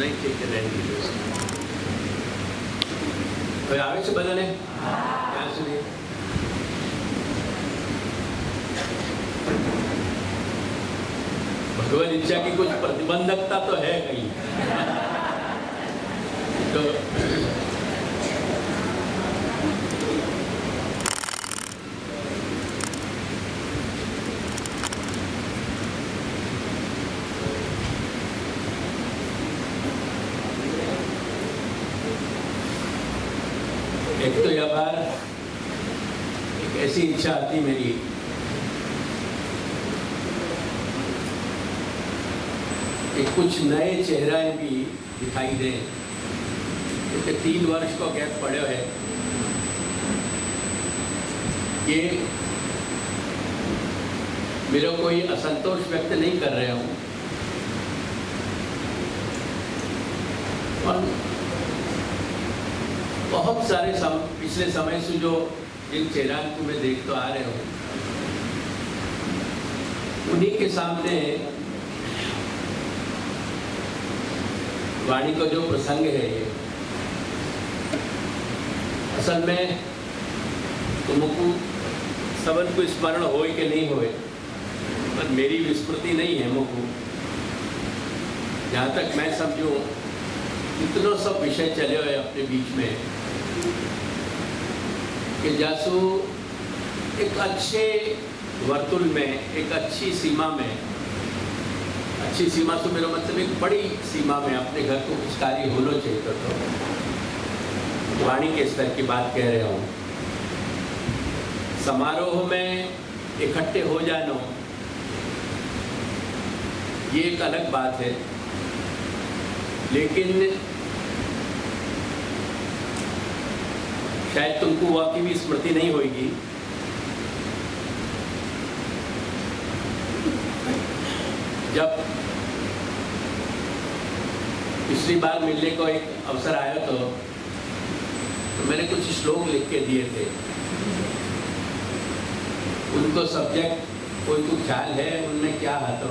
नहीं ठीक है रहने दीजिए उसको। तो आवे से बदले क्या सुनिए भगवत इच्छा की कुछ प्रतिबंधकता तो है कहीं तो एक तो यह बार एक ऐसी इच्छा आती मेरी कि कुछ नए चेहरे भी दिखाई दें, क्योंकि 3 वर्ष को गैप पड़े है। ये मेरा कोई असंतोष व्यक्त नहीं कर रहा हूँ और बहुत सारे पिछले समय से जो जिन चेहरा को मैं देख तो आ रहे हूँ उन्हीं के सामने वाणी का जो प्रसंग है ये असल में तुमको सबन को स्मरण हो कि नहीं होए, पर मेरी विस्मृति नहीं है मुझको। जहाँ तक मैं समझूं इतना सब विषय चले हुए अपने बीच में कि जासू एक अच्छे वर्तुल में, एक अच्छी सीमा में, अच्छी सीमा से मेरा मतलब एक बड़ी सीमा में अपने घर को कुछ कार्य होना चाहिए। तो वाणी के स्तर की बात कह रहा हूँ। समारोह में इकट्ठे हो जाना ये एक अलग बात है, लेकिन शायद तुमको वाकई भी स्मृति नहीं होगी। जब पिछली बार मिलने को एक अवसर आया तो मैंने कुछ श्लोक लिख के दिए थे। उनको सब्जेक्ट कोई तो ख्याल है उनमें क्या है? तो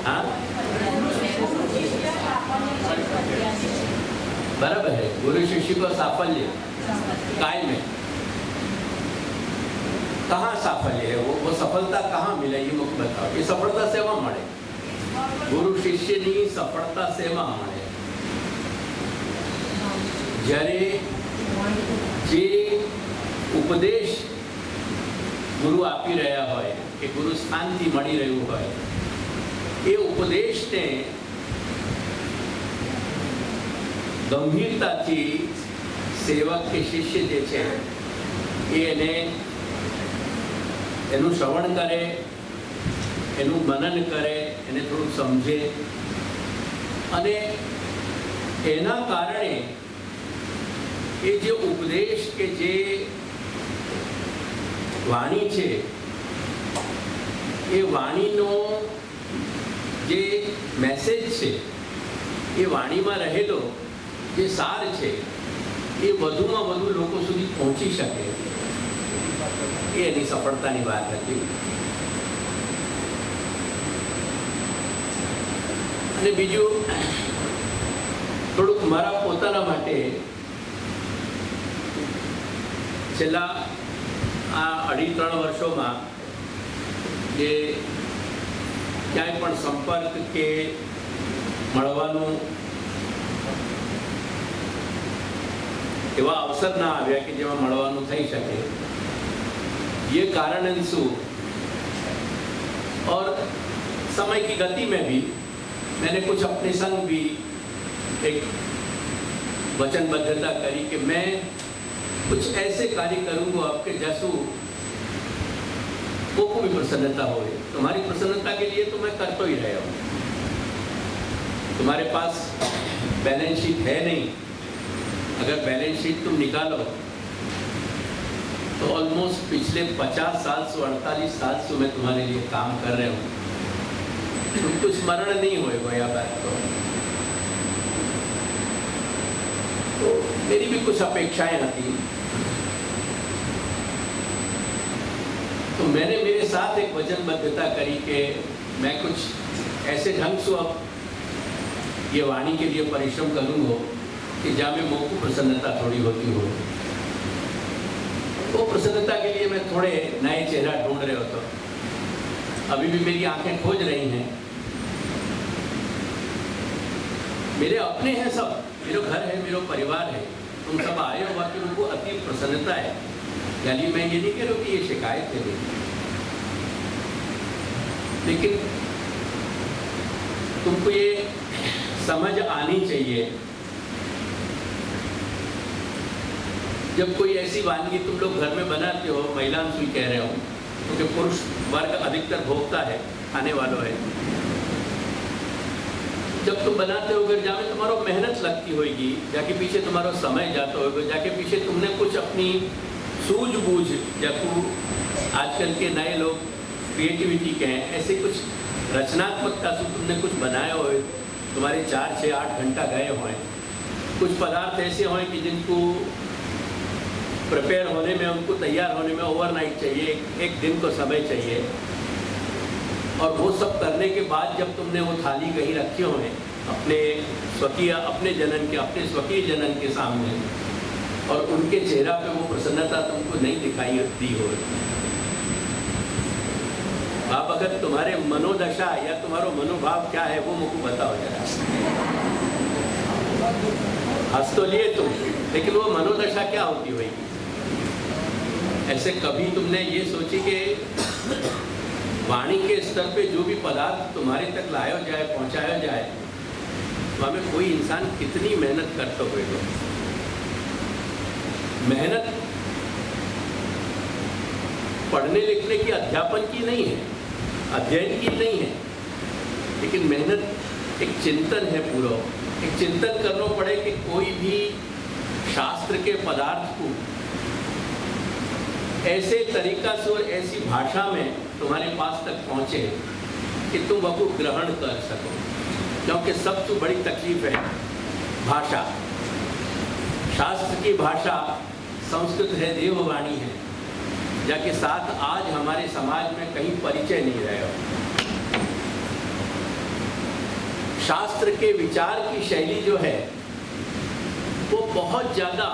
हाँ बराबर है। गुरु शिष्य को साफल्य काय में कहाँ साफल्य है? वो सफलता कहाँ मिले ये मुझे बताओ। ये सफलता सेवा मळे, गुरु शिष्य ની सफलता सेवा मळे જ્યારે જે ઉપદેશ ગુરુ આપી રહ્યા હોય કે ગુરુ સ્થાનથી મળી રહ્યું હોય એ ઉપદેશને ગંભીરતાથી સેવક કે શિષ્ય જે છે એને એનું શ્રવણ કરે, એનું મનન કરે, એને થોડું સમજે અને એના કારણે એ જે ઉપદેશ કે જે વાણી છે એ વાણીનો જે મેસેજ છે એ વાણીમાં રહેલો જે સાર છે એ વધુમાં વધુ લોકો સુધી પહોંચી શકે એ એની સફળતાની વાત હતી। અને બીજું થોડુંક મારા પોતાના માટે છેલ્લા આ 2.5-3 વર્ષોમાં જે ક્યાંય પણ સંપર્ક કે મળવાનું એવા અવસર ના આવ્યા કે જેમાં મળવાનું થઈ શકે। ये कारण शू और समय की गति में भी मैंने कुछ अपने संग भी एक वचनबद्धता करी कि मैं कुछ ऐसे कार्य करूँगा आपके जैसू को भी प्रसन्नता हो। तुम्हारी प्रसन्नता के लिए तो मैं कर तो ही रहा हूँ। तुम्हारे पास बैलेंस शीट है नहीं, अगर बैलेंस शीट तुम निकालो तो ऑलमोस्ट पिछले 50 साल से 48 साल से मैं तुम्हारे लिए काम कर रहा हूँ। तुमको स्मरण नहीं होएगा यह बात तो मेरी भी कुछ अपेक्षाएं थी। तो मैंने मेरे साथ एक वचनबद्धता करी कि मैं कुछ ऐसे ढंग से अब ये वाणी के लिए परिश्रम करूँगा कि जहाँ में मुझको प्रसन्नता थोड़ी होती हो। वो प्रसन्नता के लिए मैं थोड़े नए चेहरा ढूंढ रहे हो, तो अभी भी मेरी आंखें खोज रही हैं। मेरे अपने हैं सब, मेरा घर है, मेरा परिवार है, तुम सब आए हो, बाकी उनको अति प्रसन्नता है। यानी मैं ये नहीं कह रहा कि ये शिकायत है, लेकिन तुमको ये समझ आनी चाहिए, जब कोई ऐसी वानगी तुम लोग घर में बनाते हो, महिला सुई कह रहे हो, क्योंकि पुरुष वर्ग अधिकतर भोगता है, खाने वालों है। जब तुम बनाते हो, घर जामे तुम्हारा मेहनत लगती होगी, जाके पीछे तुम्हारा समय जाता होगा, जाके पीछे तुमने कुछ अपनी सूझबूझ या आजकल के नए लोग क्रिएटिविटी के हैं, ऐसे कुछ रचनात्मकता से तुमने कुछ बनाए हुए, तुम्हारे 4, 6, 8 घंटा गए हुए। कुछ पदार्थ ऐसे हों कि जिनको प्रिपेयर होने में, उनको तैयार होने में ओवरनाइट चाहिए, एक दिन को समय चाहिए। और वो सब करने के बाद जब तुमने वो थाली कहीं रखे हुए अपने स्वकीय जनन के सामने, और उनके चेहरा पे वो प्रसन्नता तुमको नहीं दिखाई दी हो, आप अगर तुम्हारे मनोदशा या तुम्हारा मनोभाव क्या है वो मुझको बताओ जरा। हंस तो लिए तुम, लेकिन वो मनोदशा क्या होती होगी? ऐसे कभी तुमने ये सोची कि वाणी के स्तर पे जो भी पदार्थ तुम्हारे तक लाया जाए, पहुंचाया जाए, वहाँ में कोई इंसान कितनी मेहनत करता होगा? मेहनत पढ़ने लिखने की, अध्यापन की नहीं है, अध्ययन की नहीं है, लेकिन मेहनत एक चिंतन है पूरा। एक चिंतन करना पड़े कि कोई भी शास्त्र के पदार्थ को ऐसे तरीका से और ऐसी भाषा में तुम्हारे पास तक पहुँचे कि तुम वह ग्रहण कर सको। क्योंकि सबसे बड़ी तकलीफ है भाषा। शास्त्र की भाषा संस्कृत है, देववाणी है, जाके साथ आज हमारे समाज में कहीं परिचय नहीं रहा। शास्त्र के विचार की शैली जो है वो बहुत ज़्यादा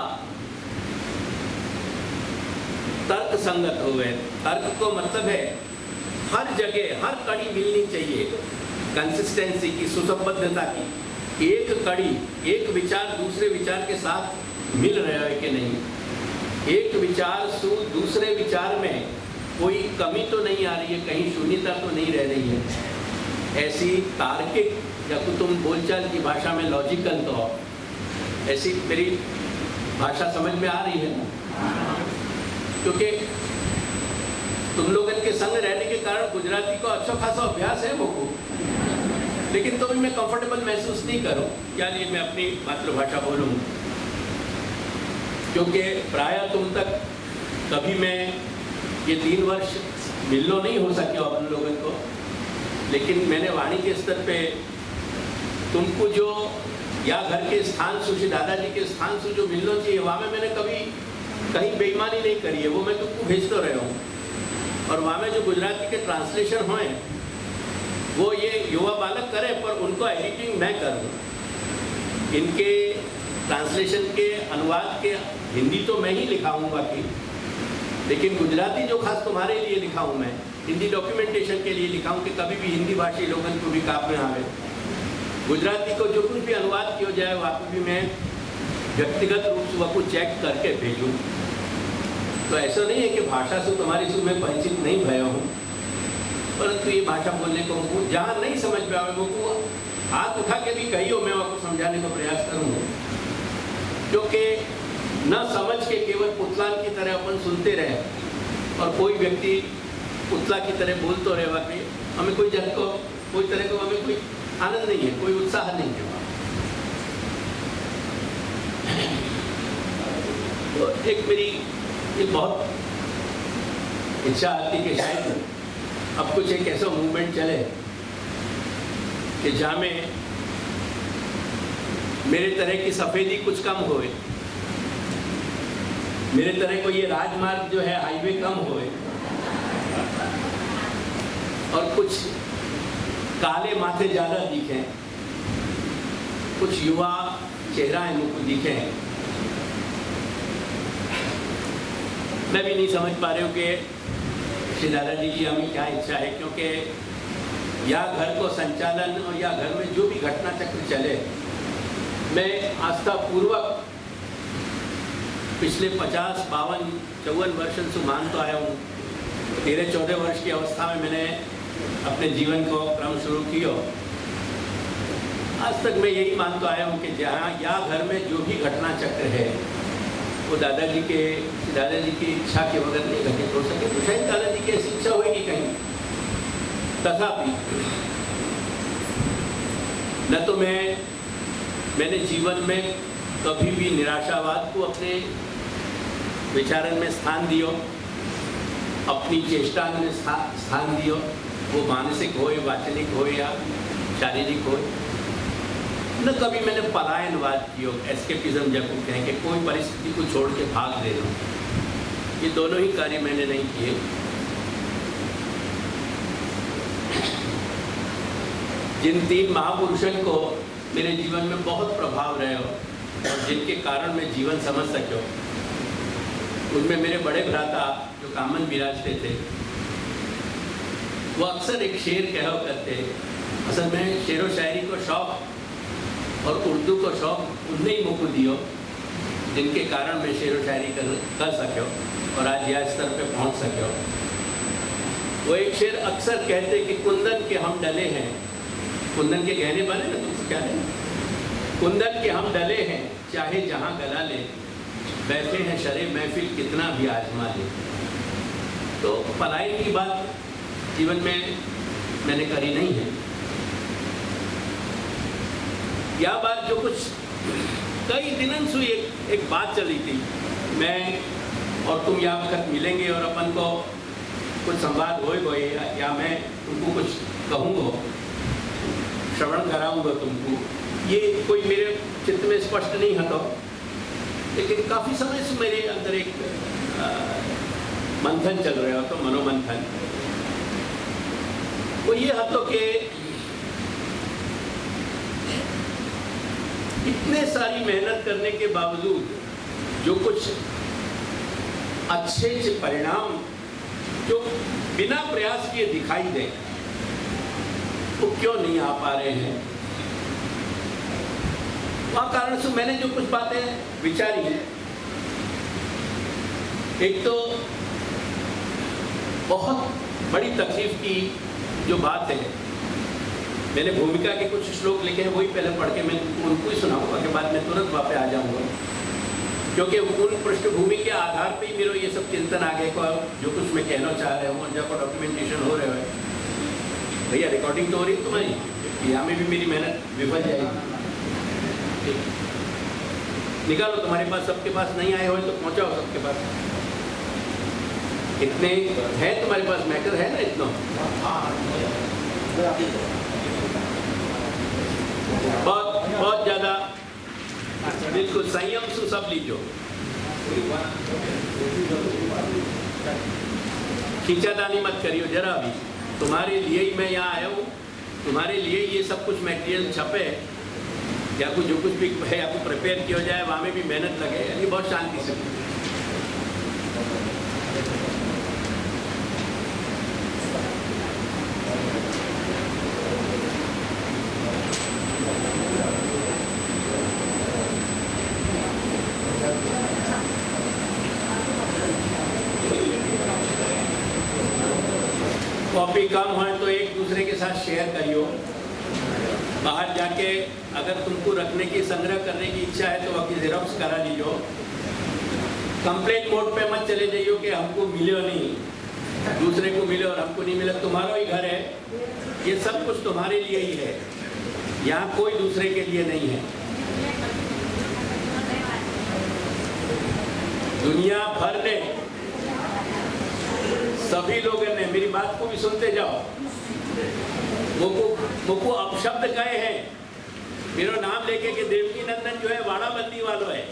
तर्क संगत हो गए। तर्क को मतलब है हर जगह हर कड़ी मिलनी चाहिए, कंसिस्टेंसी की, सुसंबद्धता की। एक कड़ी, एक विचार दूसरे विचार के साथ मिल रहा है कि नहीं, एक विचार दूसरे विचार में कोई कमी तो नहीं आ रही है, कहीं शून्यता तो नहीं रह रही है। ऐसी तार्किक या तुम बोलचाल की भाषा में लॉजिकल तो ऐसी मेरी भाषा समझ में आ रही है ना? क्योंकि तुम लोगों के संग रहने के कारण गुजराती को अच्छा खासा अभ्यास है मुझको, लेकिन तो भी मैं कंफर्टेबल महसूस नहीं करूं, यानी मैं अपनी मातृभाषा बोलूं, क्योंकि प्रायः तुम तक कभी मैं ये 3 वर्ष मिलना नहीं हो सके अपन लोगों को, लेकिन मैंने वाणी के स्तर पे तुमको जो या घर के स्थान से, दादाजी के स्थान से जो मिलना चाहिए, वहाँ में मैंने कभी कहीं बेईमानी नहीं करी है, वो मैं तुमको भेजता रहा हूँ। और वहाँ में जो गुजराती के ट्रांसलेशन हुए वो ये युवा बालक करें, पर उनको एडिटिंग मैं करूँ। इनके ट्रांसलेशन के अनुवाद के हिंदी तो मैं ही लिखाऊंगा कि, लेकिन गुजराती जो खास तुम्हारे लिए लिखा हूँ मैं, हिंदी डॉक्यूमेंटेशन के लिए लिखा हूँ कि कभी भी हिंदी भाषी लोगों को भी काम में आवे। गुजराती को जो कुछ भी अनुवाद किया जाए वहाँ पर भी मैं व्यक्तिगत रूप से वह कुछ चेक करके भेजूँ। तो ऐसा नहीं है कि भाषा से तुम्हारी से मैं परिचित नहीं भया हूँ, परंतु ये भाषा बोलने को जहाँ नहीं समझ में आवे वो हाथ उठा के भी कहियो, मैं आपको समझाने का प्रयास करूँगा। क्योंकि न समझ के केवल पुतलान की तरह अपन सुनते रहे और कोई व्यक्ति पुतला की तरह बोलते रहे, वाकई हमें कोई जन को कोई तरह को हमें कोई आनंद नहीं है, कोई उत्साह नहीं है। तो एक मेरी एक बहुत इच्छा आती कि शायद अब कुछ एक ऐसा मूवमेंट चले कि जहाँ में मेरे तरह की सफ़ेदी कुछ कम होए, मेरे तरह को ये राजमार्ग जो है हाईवे कम होए, और कुछ काले माथे ज़्यादा दिखे, कुछ युवा चेहरा इनको दिखे। मैं भी नहीं समझ पा रही हूँ कि श्री दादाजी की हमें क्या इच्छा है, क्योंकि या घर को संचालन और या घर में जो भी घटना चक्र चले, मैं आस्थापूर्वक पिछले 50, 52, 54 वर्षों से मानता आया हूँ। 13-14 वर्ष की अवस्था में मैंने अपने जीवन को क्रम शुरू किया। आज तक मैं यही मानता आया हूँ कि जहाँ या घर में जो भी घटना चक्र है वो दादाजी की इच्छा के बगैर नहीं घटित हो सके। तो शायद दादाजी की ऐसी इच्छा होगी कहीं। तथापि न तो मैंने जीवन में कभी भी निराशावाद को अपने विचारन में स्थान दियो, अपनी चेष्टा में स्थान दियो, वो मानसिक हो या वाचनिक हो या शारीरिक हो। न कभी मैंने पलायनवाद किया, एस्केपिज्म जब कहें कि कोई परिस्थिति को छोड़ के भाग दे दो, ये दोनों ही कार्य मैंने नहीं किए। जिन 3 महापुरुषों को मेरे जीवन में बहुत प्रभाव रहे हो और जिनके कारण मैं जीवन समझ सको, उनमें मेरे बड़े भ्राता जो कामन विराजते थे, वो अक्सर एक शेर कहा करते। असल में शेर व शायरी को शौक़ और उर्दू को शौक़ उन्हें ही मुझको दियो जिनके कारण मैं शेर व शायरी कर सको और आज यह स्तर पे पहुंच सको। वो एक शेर अक्सर कहते कि कुंदन के हम डले हैं, कुंदन के गहने वाले ना, तुमको क्या है, कुंदन के हम डले हैं चाहे जहाँ गला ले, बैठे हैं शरे महफिल कितना भी आजमा ले। तो पलायन की बात जीवन में मैंने करी नहीं है। यह बात जो कुछ कई दिनों से एक बात चली थी, मैं और तुम यहाँ वक्त मिलेंगे और अपन को कुछ संवाद होएगा या मैं तुमको कुछ कहूँगा, श्रवण कराऊंगा तुमको। ये कोई मेरे चित्त में स्पष्ट नहीं हटो, लेकिन काफ़ी समय से मेरे अंदर एक मंथन चल रहा हो, तो मनोमंथन वो ये हतो कि इतने सारी मेहनत करने के बावजूद जो कुछ अच्छे परिणाम जो बिना प्रयास किए दिखाई दें, वो क्यों नहीं आ पा रहे हैं। वहाँ कारण से मैंने जो कुछ बातें विचारी हैं, एक तो बहुत बड़ी तकलीफ की जो बात है, मैंने भूमिका के कुछ श्लोक लिखे हैं, वही पहले पढ़ के मैं उनको ही सुनाऊंगा, के बाद मैं तुरंत वापस आ जाऊंगा, क्योंकि उन पृष्ठभूमि के आधार पे ही मेरा ये सब चिंतन आगे को जो कुछ मैं कहना चाह रहा हूँ, जब डॉक्यूमेंटेशन हो रहा है। भैया रिकॉर्डिंग तो हो रही है तुम्हारी, यहाँ में भी मेरी मेहनत विफल जाएगी। निकालो, तुम्हारे पास सबके पास नहीं आए हो तो पहुँचाओ सबके पास। इतने हैं तुम्हारे पास, मैटर है ना इतना, बहुत ज़्यादा बिल्कुल संयम से सब लीजो, खींचातानी मत करियो जरा भी। तुम्हारे लिए ही मैं यहाँ आया हूँ, तुम्हारे लिए ये सब कुछ मटेरियल छपे या कुछ जो कुछ भी है आपको प्रिपेयर किया जाए, वहाँ में भी मेहनत लगे, यानी बहुत शांति से। कॉपी कम हो तो एक दूसरे के साथ शेयर करियो। बाहर जाके अगर तुमको रखने की, संग्रह करने की इच्छा है तो वही जेरोक्स करा लीजिए। कंप्लेंट मोड पे मत चले जाइयो कि हमको मिले नहीं, दूसरे को मिले और हमको नहीं मिला। तुम्हारा ही घर है, ये सब कुछ तुम्हारे लिए ही है, यहाँ कोई दूसरे के लिए नहीं है। दुनिया भर ने, सभी लोगों ने, मेरी बात को भी सुनते जाओ, मुझको अपशब्द कहे हैं, मेरा नाम लेके कि देवकी नंदन जो है वाड़ाबंदी वालों है,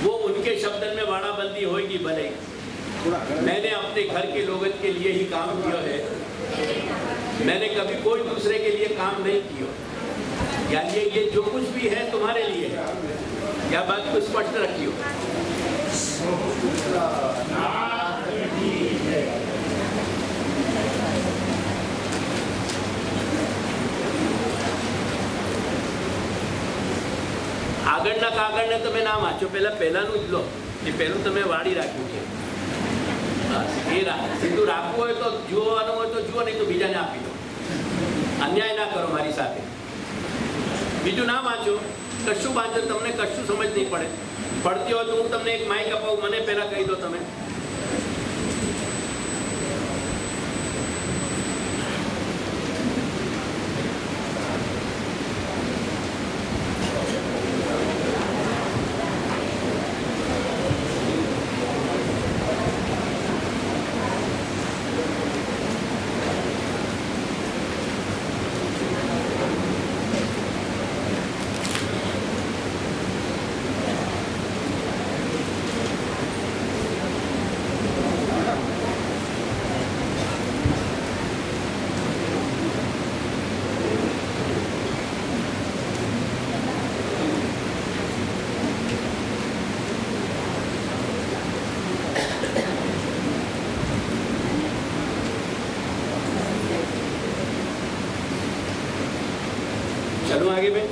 वो उनके शब्दन में वाड़ाबंदी होगी भले, मैंने अपने घर के लोगों के लिए ही काम किया है, मैंने कभी कोई दूसरे के लिए काम नहीं किया। यानी ये जो कुछ भी है तुम्हारे लिए है, या बात को स्पष्ट रखियो। આગળના કાગળને તમે ના વાંચો, પહેલાનું જ લો, એ પહેલું તમે વાળી રાખ્યું છે, બસ એ સીધું રાખવું હોય તો જોવાનું હોય તો જુઓ, નહીં તો બીજાને આપી દો, અન્યાય ના કરો મારી સાથે। બીજું ના વાંચો, કશું વાંચો, તમને કશું સમજ નહીં પડે, પડતી હોય તો હું તમને એક માઇક અપાવું, મને પહેલાં કહી દો તમે। चलो आगे में,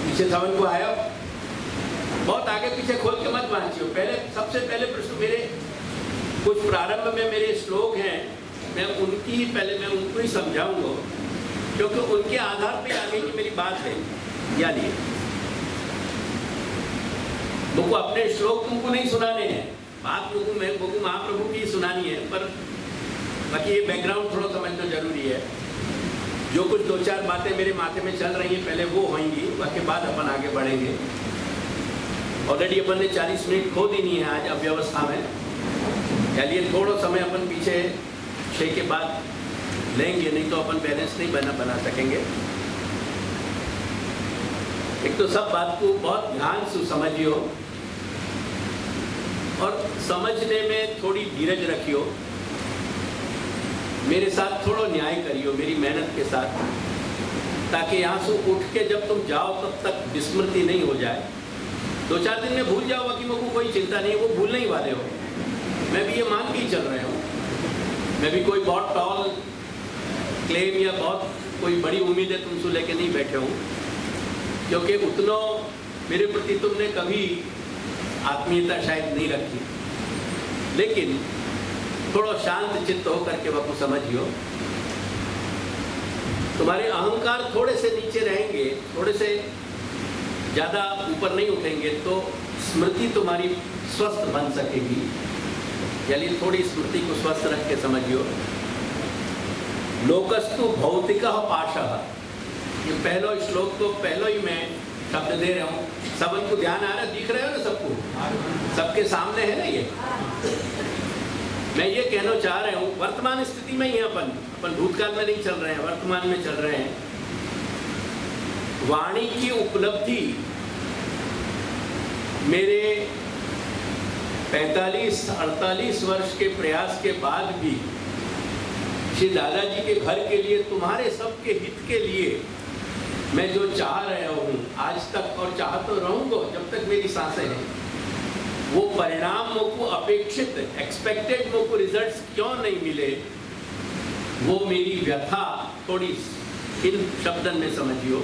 पीछे समझ को आया? बहुत आगे पीछे खोल के मत वांचियो। पहले सबसे पहले प्रश्न मेरे कुछ प्रारंभ में मेरे श्लोक हैं, मैं उनको ही समझाऊंगा, क्योंकि उनके आधार पे आगे की मेरी बात है। यानी मुझको अपने श्लोक तुमको नहीं सुनाने हैं, बात मुझको महाप्रभु की सुनानी है, पर बाकी ये बैकग्राउंड थोड़ा समझना जरूरी है। जो कुछ दो चार बातें मेरे माथे में चल रही हैं पहले वो होंगी, उसके बाद अपन आगे बढ़ेंगे। ऑलरेडी अपन ने 40 मिनट खो देनी है आज अव्यवस्था में, चलिए थोड़ा समय अपन पीछे 6 के बाद लेंगे, नहीं तो अपन बैलेंस नहीं बना सकेंगे। एक तो सब बात को बहुत ध्यान से समझियो और समझने में थोड़ी धीरज रखियो, मेरे साथ थोड़ा न्याय करियो मेरी मेहनत के साथ, ताकि यहाँ से उठ के जब तुम जाओ तब तक विस्मृति नहीं हो जाए। 2-4 दिन में भूल जाओ, बाकी मुझको कोई चिंता नहीं, वो भूलने ही वाले हो। मैं भी ये मान के ही चल रहे हूँ, मैं भी कोई बहुत टॉल क्लेम या बहुत कोई बड़ी उम्मीदें तुमसे लेके नहीं बैठे हूँ, क्योंकि उतना मेरे प्रति तुमने कभी आत्मीयता शायद नहीं रखी। लेकिन थोड़ा शांत चित्त होकर के वह समझियो, तुम्हारे अहंकार थोड़े से नीचे रहेंगे, थोड़े से ज़्यादा ऊपर नहीं उठेंगे, तो स्मृति तुम्हारी स्वस्थ बन सकेगी। यानी थोड़ी स्मृति को स्वस्थ रख के समझियो। लोकस्तु भौतिक पाशः, ये पहला श्लोक तो पहले ही मैं शब्द दे रहा हूँ, सबको ध्यान आ रहा है, दिख रहे हो ना सबको, सबके सामने है ना ये। मैं ये कहना चाह रहा हूँ, वर्तमान स्थिति में ही अपन भूतकाल में नहीं चल रहे हैं, वर्तमान में चल रहे हैं। वाणी की उपलब्धि मेरे 45-48 वर्ष के प्रयास के बाद भी श्री दादाजी के घर के लिए, तुम्हारे सबके हित के लिए मैं जो चाह रहा हूँ आज तक और चाहता रहूँगा जब तक मेरी सांसें हैं, वो परिणाम मुझको अपेक्षित एक्सपेक्टेड मुझको रिजल्ट्स क्यों नहीं मिले, वो मेरी व्यथा थोड़ी इन शब्दन में समझियो।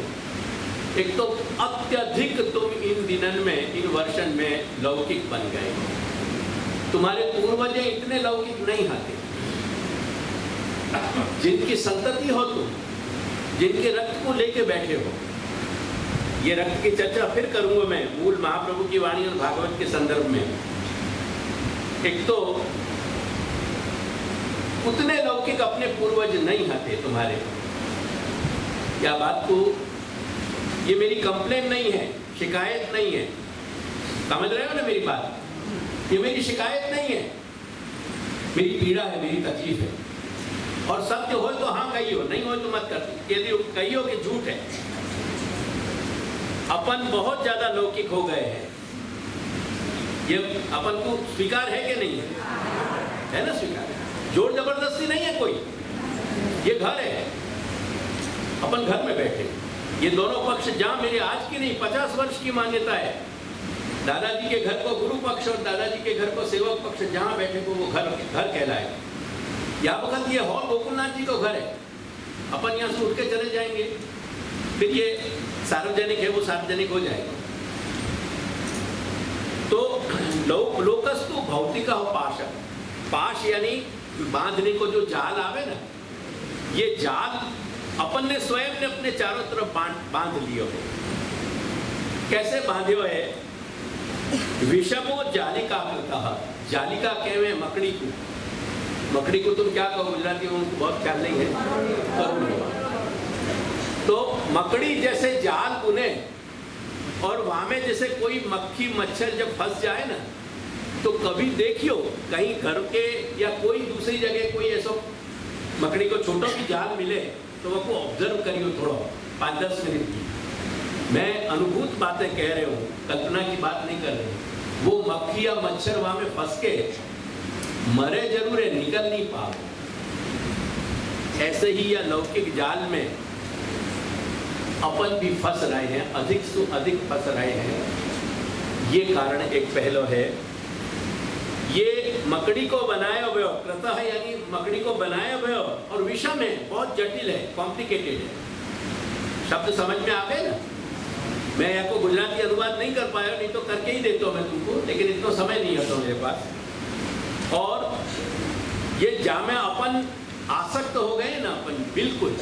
एक तो अत्यधिक तुम इन दिनों में, इन वर्षन में लौकिक बन गए। तुम्हारे पूर्वज इतने लौकिक नहीं आते, जिनकी संतति हो तुम, जिनके रक्त को लेके बैठे हो। ये रक्त की चर्चा फिर करूंगा मैं मूल महाप्रभु की वाणी और भागवत के संदर्भ में। एक तो उतने लौकिक अपने पूर्वज नहीं आते तुम्हारे। या बात को, ये मेरी कंप्लेन नहीं है, शिकायत नहीं है, समझ रहे हो ना मेरी बात? ये मेरी शिकायत नहीं है, मेरी पीड़ा है, मेरी तकलीफ है। और सत्य हो तो हाँ कहियो, नहीं हो तो मत कर, यदि कहियो कि झूठ है। अपन बहुत ज्यादा लौकिक हो गए हैं, ये अपन को स्वीकार है कि नहीं है ना? स्वीकार है, जोर जबरदस्ती नहीं है कोई। ये घर है, अपन घर में बैठे, ये दोनों पक्ष जहाँ मेरे आज की नहीं 50 वर्ष की मान्यता है, दादाजी के घर को गुरु पक्ष और दादाजी के घर को सेवक पक्ष जहाँ बैठे को वो घर कहलाएगा। यहाँ वक्त ये हॉल गोकुलनाथ जी को घर है, अपन यहाँ से उठ के चले जाएंगे, फिर ये सार्वजनिक है, वो सार्वजनिक हो जाएगा। तो लोकस्तु भौतिक पाश, पाश यानी बांधने को जो जाल आवे ना, ये जाल अपन ने स्वयं ने अपने चारों तरफ बांध लियो है। कैसे बांध्यो है? विषमो जालिका कृतः, जालिका कहवे मकड़ी को, मकड़ी को तुम क्या कहो गुजराती में, उनको बहुत ख्याल नहीं है, तो मकड़ी जैसे जाल बुने, और वहां में जैसे कोई मक्खी मच्छर जब फंस जाए ना, तो कभी देखियो कहीं घर के या कोई दूसरी जगह कोई ऐसा मकड़ी को छोटो की जाल मिले तो वो ऑब्जर्व करियो थोड़ा 5-10 मिनट की। मैं अनुभूत बातें कह रहे हूँ, कल्पना की बात नहीं कर रहे हूँ। वो मक्खी या मच्छर वहां में फंस के मरे जरूर है, निकल नहीं पाओ। ऐसे ही या लौकिक जाल में अपन भी फंस रहे हैं, अधिक से अधिक फंस रहे हैं। ये कारण एक पहलू है। ये मकड़ी को बनाए हुए हो, कृतः है यानी मकड़ी को बनाए हुए हो, और विषम है, बहुत जटिल है, कॉम्प्लिकेटेड है। शब्द समझ में आ गए ना? मैं आपको गुजराती अनुवाद नहीं कर पाया, नहीं तो करके ही देता हूँ मैं तुमको, लेकिन इतना समय नहीं होता मेरे पास। और ये जामे अपन आसक्त हो गए ना अपन, बिल्कुल।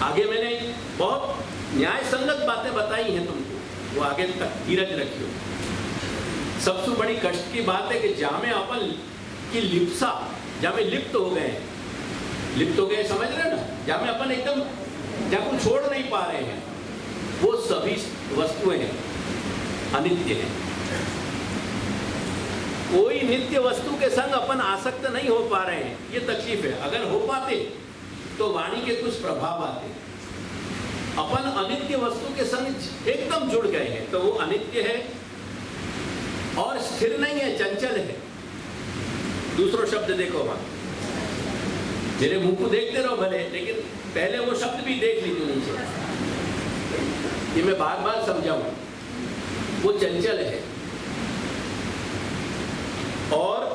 आगे मैंने बहुत न्याय संगत बातें बताई हैं तुमको, वो आगे तक धीरज रखियो। सबसे बड़ी कष्ट की बात है कि जामे अपन की लिप्सा, जामे लिप्त हो गए, लिप्त हो गए, समझ रहे ना? जामे अपन एकदम जाको छोड़ नहीं पा रहे हैं। वो सभी वस्तुएं हैं अनित्य हैं। कोई नित्य वस्तु के संग अपन आसक्त नहीं हो पा रहे हैं, ये तकलीफ है। अगर हो पाते तो वाणी के कुछ प्रभाव आते। अपन अनित्य वस्तु के संग एकदम जुड़ गए हैं, तो वो अनित्य है और स्थिर नहीं है, चंचल है। दूसरा शब्द देखो वहां, मेरे मुंह को देखते रहो भले, लेकिन पहले वो शब्द भी देख लीजिए नीचे, ये मैं बार बार समझाऊं। वो चंचल है और